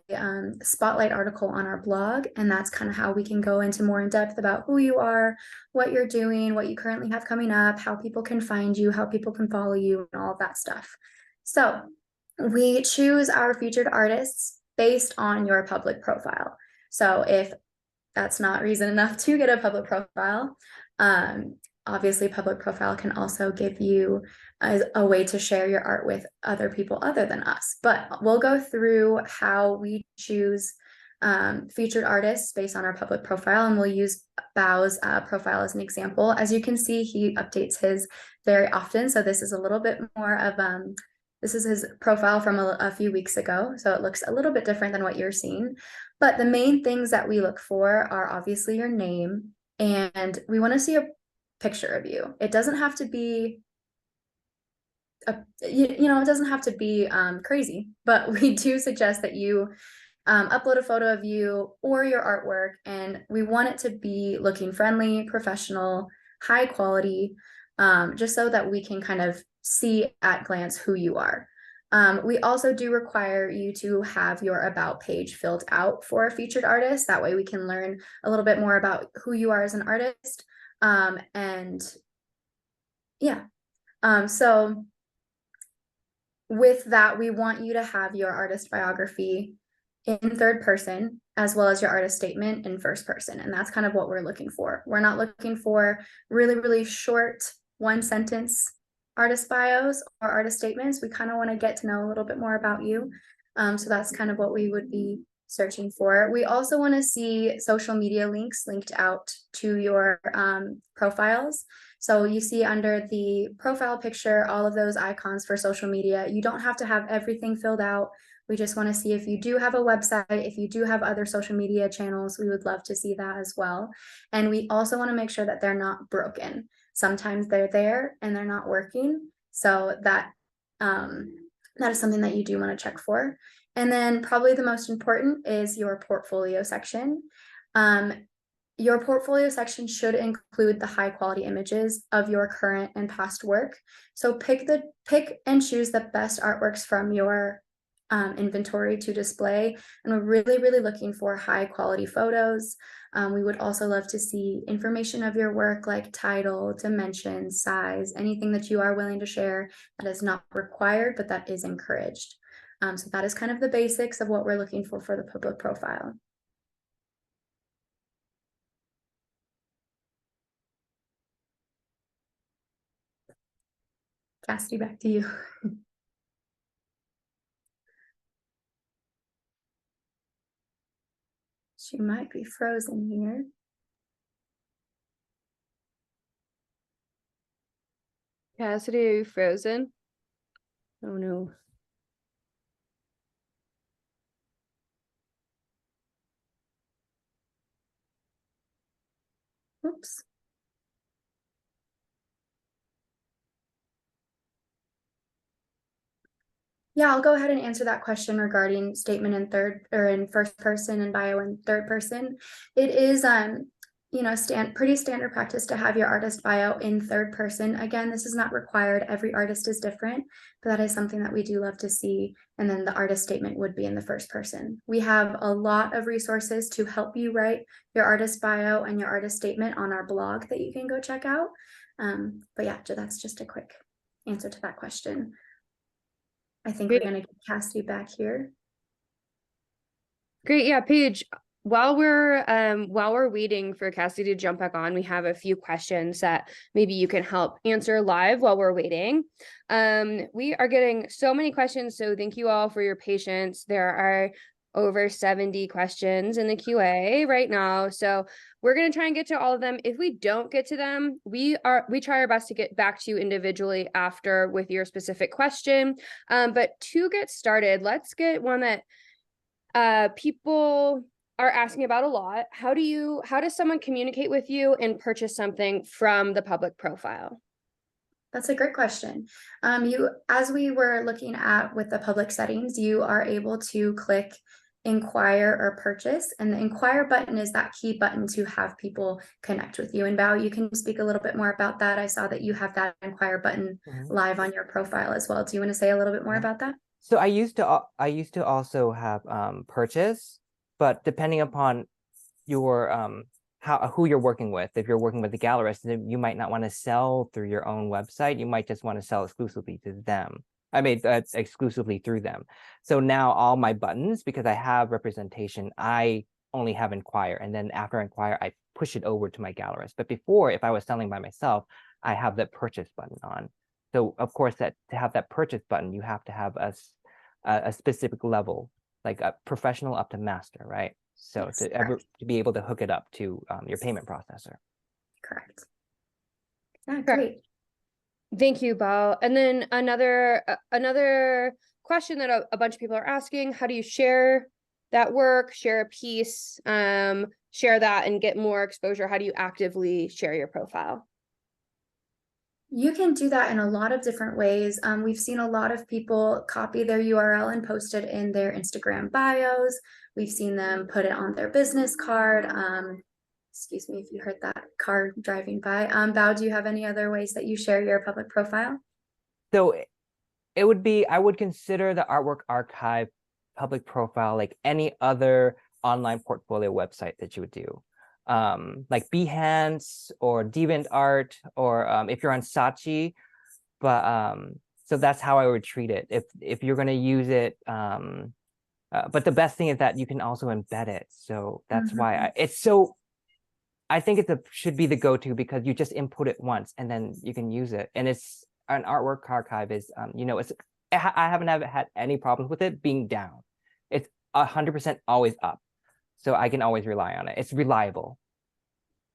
spotlight article on our blog. And that's kind of how we can go into more in depth about who you are, what you're doing, what you currently have coming up, how people can find you, how people can follow you, and all of that stuff. So we choose our featured artists based on your public profile. So if that's not reason enough to get a public profile, obviously public profile can also give you a way to share your art with other people other than us. But we'll go through how we choose featured artists based on our public profile, and we'll use Bao's profile as an example. As you can see, he updates his very often. So this is a little bit more of this is his profile from a few weeks ago, so it looks a little bit different than what you're seeing. But the main things that we look for are obviously your name, and we want to see a picture of you. It doesn't have to be, it doesn't have to be crazy, but we do suggest that you upload a photo of you or your artwork, and we want it to be looking friendly, professional, high quality, just so that we can kind of see at glance who you are. We also do require you to have your about page filled out for a featured artist. That way we can learn a little bit more about who you are as an artist. And yeah, so with that, we want you to have your artist biography in third person, as well as your artist statement in first person. And that's kind of what we're looking for. We're not looking for really, really short one sentence artist bios or artist statements. We kind of want to get to know a little bit more about you. So that's kind of what we would be searching for. We also want to see social media links linked out to your profiles. So you see under the profile picture, all of those icons for social media. You don't have to have everything filled out. We just want to see if you do have a website, if you do have other social media channels, we would love to see that as well. And we also want to make sure that they're not broken. Sometimes they're there and they're not working. So that is something that you do want to check for. And then probably the most important is your portfolio section. Your portfolio section should include the high quality images of your current and past work. So pick and choose the best artworks from your inventory to display, and we're really, really looking for high quality photos. We would also love to see information of your work, like title, dimensions, size, anything that you are willing to share that is not required, but that is encouraged. So that is kind of the basics of what we're looking for the public profile. Cassidy, back to you. She might be frozen here. Cassidy, are you frozen? Oh no. Oops. Yeah, I'll go ahead and answer that question regarding statement in third or in first person and bio in third person. It is you know, pretty standard practice to have your artist bio in third person. Again, this is not required. Every artist is different, but that is something that we do love to see. And then the artist statement would be in the first person. We have a lot of resources to help you write your artist bio and your artist statement on our blog that you can go check out. But yeah, that's just a quick answer to that question. I think Great. we're going to get Cassidy back here. Great. Yeah, Paige, while we're waiting for Cassidy to jump back on, we have a few questions that maybe you can help answer live while we're waiting. We are getting so many questions, so thank you all for your patience. There are over 70 questions in the QA right now, so we're going to try and get to all of them. If we don't get to them, we try our best to get back to you individually after with your specific question. But to get started, let's get one that people are asking about a lot. How does someone communicate with you and purchase something from the public profile? That's a great question. As we were looking at with the public settings, you are able to click inquire or purchase, and the inquire button is that key button to have people connect with you. And Bao, you can speak a little bit more about that. I saw that you have that inquire button live on your profile as well. Do you want to say a little bit more about that? So I used to also have purchase, but depending upon your who you're working with, if you're working with the gallerist, then you might not want to sell through your own website. You might just want to sell exclusively to them. I mean, exclusively through them. So now all my buttons, because I have representation, I only have inquire, and then after inquire, I push it over to my gallerist. But before, if I was selling by myself, I have the purchase button on. So of course, that to have that purchase button, you have to have a specific level, like a professional up to master, right? So Yes, to be able to hook it up to your payment processor. Correct. Yeah, great. Thank you, Bao. And then another question that a bunch of people are asking: how do you share that work, share a piece, share that and get more exposure? How do you actively share your profile? You can do that in a lot of different ways. We've seen a lot of people copy their URL and post it in their Instagram bios. We've seen them put it on their business card. Excuse me if you heard that car driving by. Bao, do you have any other ways that you share your public profile? So it would be, I would consider the Artwork Archive public profile like any other online portfolio website that you would do. Like Behance or DeviantArt, or if you're on Saatchi. But so that's how I would treat it if you're going to use it. But the best thing is that you can also embed it. So that's why it's so, I think should be the go-to, because you just input it once and then you can use it. And it's an Artwork Archive is, you know, I haven't had any problems with it being down. It's 100% always up. So I can always rely on it. It's reliable.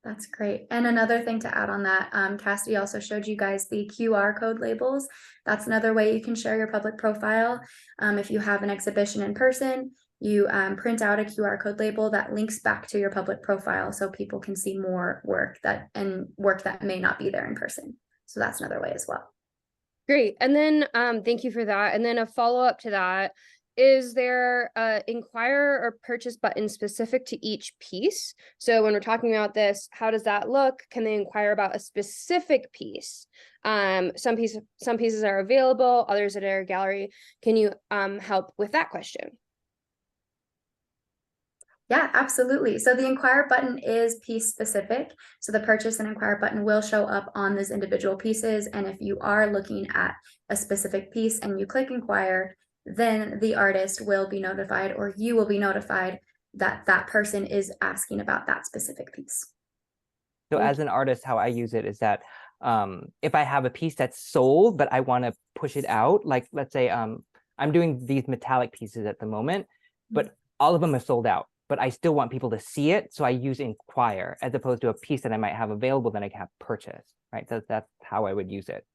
That's great. And another thing to add on that, Cassidy also showed you guys the QR code labels. That's another way you can share your public profile. If you have an exhibition in person, you print out a QR code label that links back to your public profile so people can see more work that may not be there in person. So that's another way as well. Great. And then thank you for that. And then a follow-up to that is there a inquire or purchase button specific to each piece? So when we're talking about this, how does that look? Can they inquire about a specific piece? Some pieces are available, others at our gallery. Can you help with that question? Yeah, absolutely. So the inquire button is piece specific. So the purchase and inquire button will show up on those individual pieces. And if you are looking at a specific piece and you click inquire, then the artist will be notified, or you will be notified that that person is asking about that specific piece. So as an artist, how I use it is that if I have a piece that's sold, but I want to push it out, like let's say I'm doing these metallic pieces at the moment, but all of them are sold out, but I still want people to see it. So I use inquire as opposed to a piece that I might have available that I can have purchase, right? So that's how I would use it.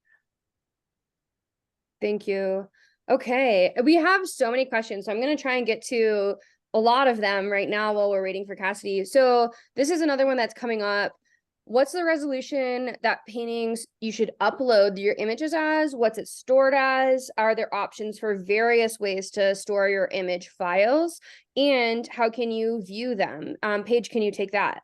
Thank you. Okay, we have so many questions, so I'm going to try and get to a lot of them right now while we're waiting for Cassidy. So this is another one that's coming up. What's the resolution that paintings you should upload your images as? What's it stored as? Are there options for various ways to store your image files? And how can you view them? Paige, can you take that?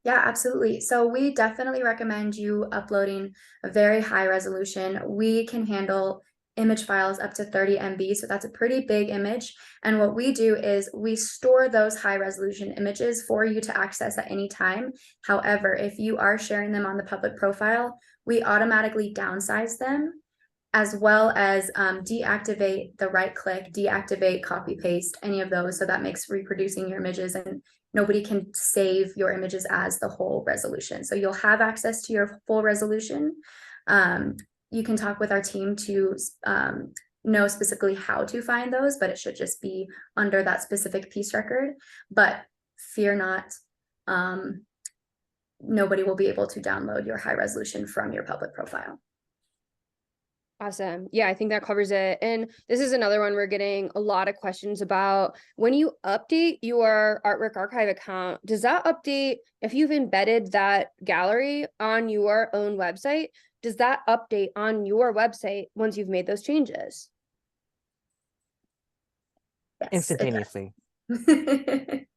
Yeah, absolutely. So we definitely recommend you uploading a very high resolution. We can handle image files up to 30 MB. So that's a pretty big image. And what we do is we store those high resolution images for you to access at any time. However, if you are sharing them on the public profile, we automatically downsize them, as well as deactivate the right click, deactivate copy paste, any of those. So that makes reproducing your images, and nobody can save your images as the whole resolution. So you'll have access to your full resolution. You can talk with our team to know specifically how to find those, but it should just be under that specific piece record. But fear not, nobody will be able to download your high resolution from your public profile. Awesome. Yeah, I think that covers it. And this is another one we're getting a lot of questions about. When you update your artwork archive account, does that update, if you've embedded that gallery on your own website, does that update on your website once you've made those changes? Yes, Instantaneously. It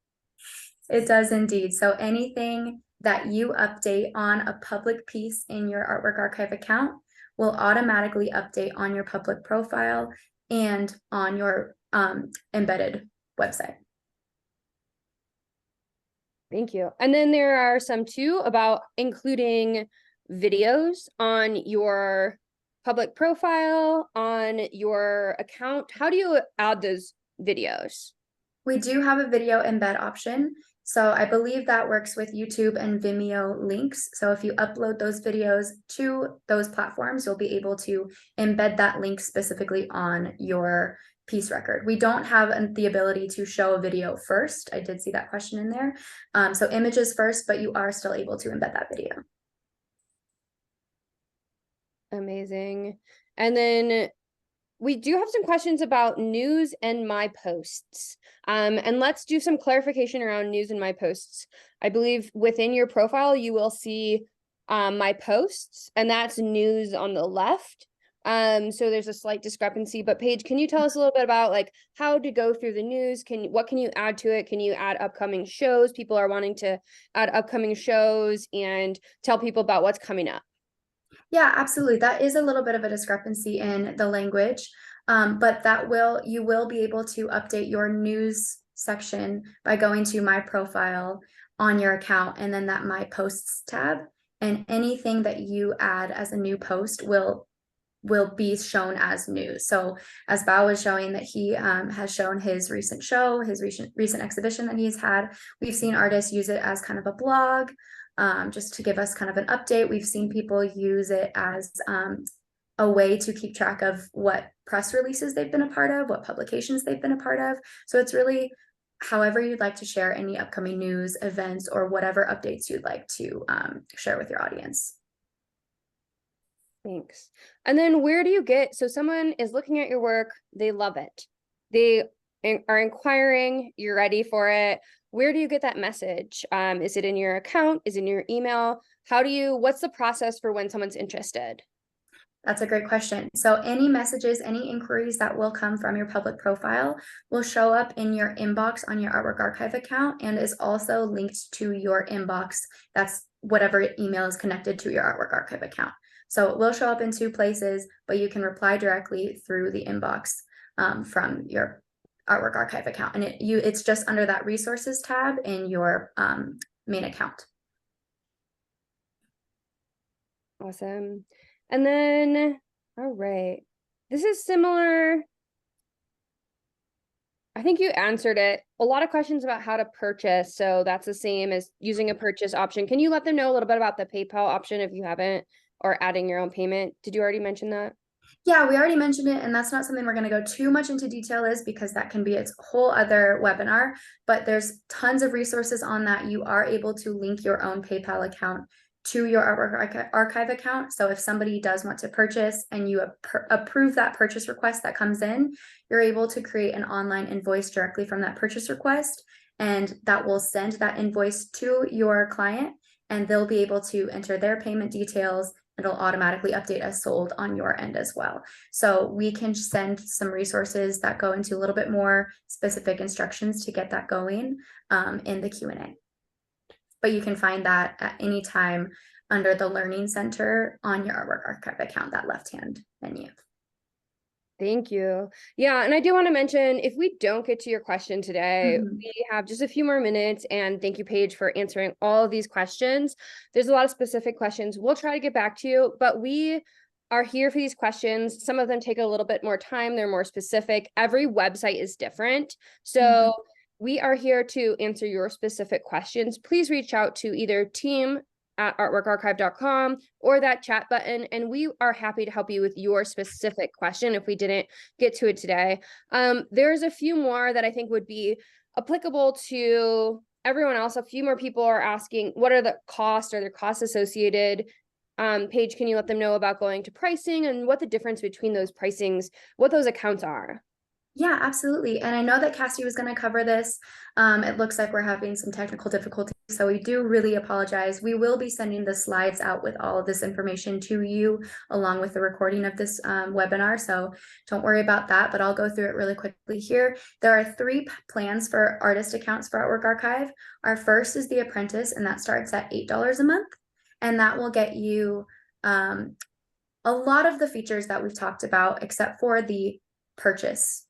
does indeed. So anything that you update on a public piece in your artwork archive account will automatically update on your public profile and on your embedded website. Thank you. And then there are some too about including videos on your public profile, on your account. How do you add those videos? We do have a video embed option. So I believe that works with YouTube and Vimeo links. So if you upload those videos to those platforms, you'll be able to embed that link specifically on your piece record. We don't have the ability to show a video first. I did see that question in there. So images first, but you are still able to embed that video. Amazing. And then we do have some questions about news and my posts. And let's do some clarification around news and my posts. I believe within your profile, you will see my posts, and that's news on the left. So there's a slight discrepancy, but Paige, can you tell us a little bit about like how to go through the news? What can you add to it? Can you add upcoming shows? People are wanting to add upcoming shows and tell people about what's coming up. Yeah, absolutely. That is a little bit of a discrepancy in the language, but you will be able to update your news section by going to my profile on your account and then that my posts tab, and anything that you add as a new post will be shown as news. So as Bao was showing that he has shown his recent show, his recent exhibition that he's had, we've seen artists use it as kind of a blog, just to give us kind of an update. We've seen people use it as a way to keep track of what press releases they've been a part of, what publications they've been a part of. So it's really however you'd like to share any upcoming news, events, or whatever updates you'd like to share with your audience. Thanks. And then where do you get, so someone is looking at your work, they love it. They are inquiring, you're ready for it. Where do you get that message? Is it in your account? Is it in your email? What's the process for when someone's interested? That's a great question. So any messages, any inquiries that will come from your public profile will show up in your inbox on your Artwork Archive account and is also linked to your inbox. That's whatever email is connected to your Artwork Archive account. So it will show up in two places, but you can reply directly through the inbox from your Artwork Archive account. And it's just under that resources tab in your main account. Awesome. And then, all right, this is similar. I think you answered it. A lot of questions about how to purchase. So that's the same as using a purchase option. Can you let them know a little bit about the PayPal option if you haven't, or adding your own payment? Did you already mention that? Yeah, we already mentioned it, and that's not something we're going to go too much into detail is because that can be its whole other webinar, but there's tons of resources on that. You are able to link your own PayPal account to your Artwork Archive account. So if somebody does want to purchase and you approve that purchase request that comes in, you're able to create an online invoice directly from that purchase request, and that will send that invoice to your client, and they'll be able to enter their payment details. It'll automatically update as sold on your end as well. So we can send some resources that go into a little bit more specific instructions to get that going in the Q&A. But you can find that at any time under the Learning Center on your Artwork Archive account, that left-hand menu. Thank you. Yeah, and I do want to mention, if we don't get to your question today, Mhm. we have just a few more minutes, and thank you, Paige, for answering all of these questions. There's a lot of specific questions. We'll try to get back to you, but we are here for these questions. Some of them take a little bit more time. They're more specific. Every website is different. So we are here to answer your specific questions. Please reach out to either team@artworkarchive.com or that chat button, and we are happy to help you with your specific question if we didn't get to it today. There's a few more that I think would be applicable to everyone else. A few more people are asking, what are the costs? Are there costs associated? Paige, can you let them know about going to pricing and what the difference between those pricings, what those accounts are? Yeah, absolutely. And I know that Cassie was going to cover this. It looks like we're having some technical difficulties, so we do really apologize. We will be sending the slides out with all of this information to you along with the recording of this webinar, so don't worry about that, but I'll go through it really quickly here. There are 3 plans for artist accounts for Artwork Archive. Our first is the Apprentice, and that starts at $8 a month, and that will get you a lot of the features that we've talked about except for the purchase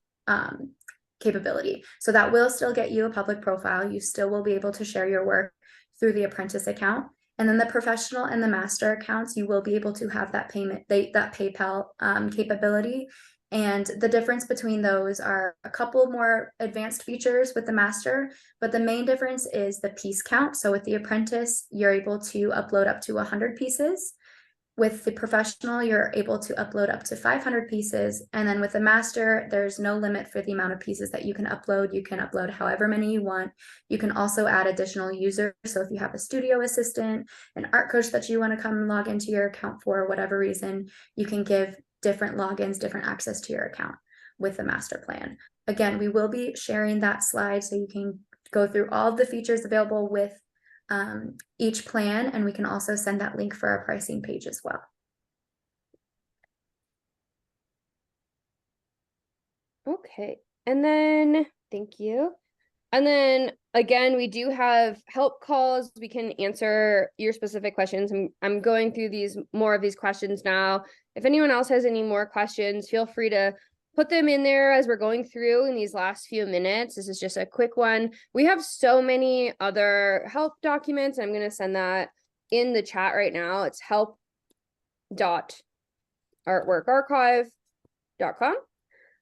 capability. So that will still get you a public profile. You still will be able to share your work through the Apprentice account. And then the Professional and the Master accounts, you will be able to have that that PayPal capability. And the difference between those are a couple more advanced features with the Master, but the main difference is the piece count. So with the Apprentice, you're able to upload up to 100 pieces. With the Professional, you're able to upload up to 500 pieces. And then with the Master, there's no limit for the amount of pieces that you can upload. You can upload however many you want. You can also add additional users. So if you have a studio assistant, an art coach that you want to come and log into your account for whatever reason, you can give different logins, different access to your account with the Master plan. Again, we will be sharing that slide so you can go through all of the features available with each plan, and we can also send that link for our pricing page as well. Okay, and then thank you. And then again, we do have help calls. We can answer your specific questions. I'm going through more of these questions now. If anyone else has any more questions, feel free to put them in there as we're going through in these last few minutes. This is just a quick one. We have so many other help documents. I'm going to send that in the chat right now. It's help.artworkarchive.com.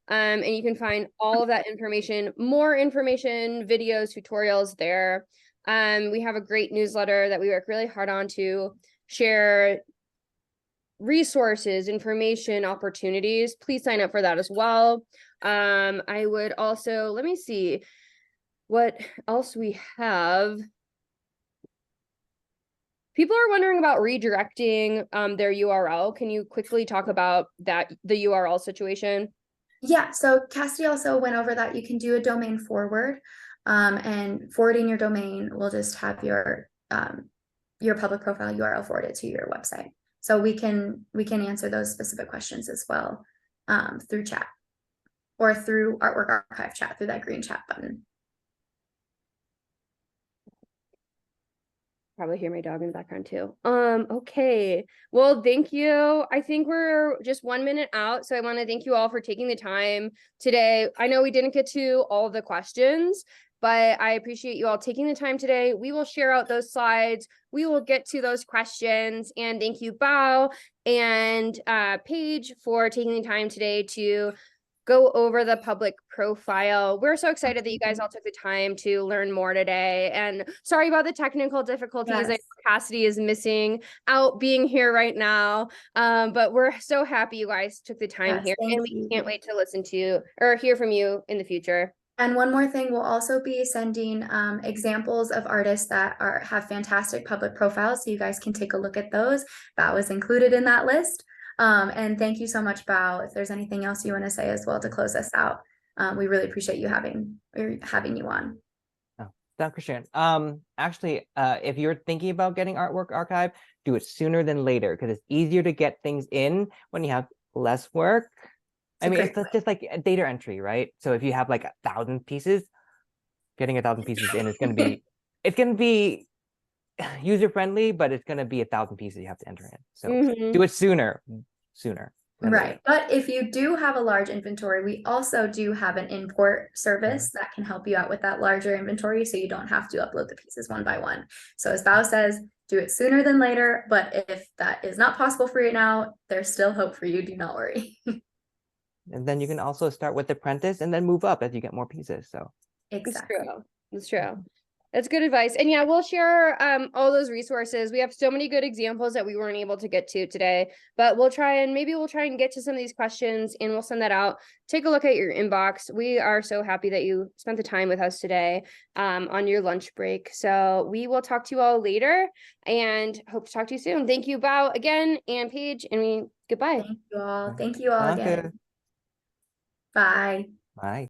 And you can find all of that information, more information, videos, tutorials there. We have a great newsletter that we work really hard on to share resources, information, opportunities. Please sign up for that as well. I would also, let me see what else we have. People are wondering about redirecting their URL. Can you quickly talk about that, the URL situation? Yeah, so Cassidy also went over that you can do a domain forward, and forwarding your domain will just have your public profile URL forwarded to your website. So we can answer those specific questions as well through chat or through Artwork Archive chat through that green chat button. Probably hear my dog in the background too. Okay. Well, thank you. I think we're just 1 minute out. So I want to thank you all for taking the time today. I know we didn't get to all of the questions, but I appreciate you all taking the time today. We will share out those slides. We will get to those questions. And thank you, Bao and Paige, for taking the time today to go over the public profile. We're so excited that you guys all took the time to learn more today. And sorry about the technical difficulties. Yes. I know Cassidy is missing out being here right now. But we're so happy you guys took the time Yes, here, thank and we you. can't wait to listen to or hear from you in the future. And one more thing, we'll also be sending examples of artists that have fantastic public profiles, so you guys can take a look at those. Bao is included in that list. And thank you so much, Bao. If there's anything else you want to say as well to close us out, we really appreciate you having you on. Oh, thank you, Sharon. Actually, if you're thinking about getting Artwork Archive, do it sooner than later, because it's easier to get things in when you have less work. I mean, it's just like a data entry, right? So if you have like 1,000 pieces, getting 1,000 pieces in is going to be, it's going to be user friendly, but it's going to be 1,000 pieces you have to enter in. So do it sooner than Right. later. But if you do have a large inventory, we also do have an import service that can help you out with that larger inventory, so you don't have to upload the pieces one by one. So as Bao says, do it sooner than later, but if that is not possible for you now, there's still hope for you. Do not worry. And then you can also start with Apprentice and then move up as you get more pieces. So Exactly. That's true. That's good advice. And yeah, we'll share all those resources. We have so many good examples that we weren't able to get to today, but we'll try and get to some of these questions, and we'll send that out. Take a look at your inbox. We are so happy that you spent the time with us today on your lunch break. So we will talk to you all later, and hope to talk to you soon. Thank you, Bao, again, and Paige, and goodbye. Thank you all. Thank you all again. Bye. bye.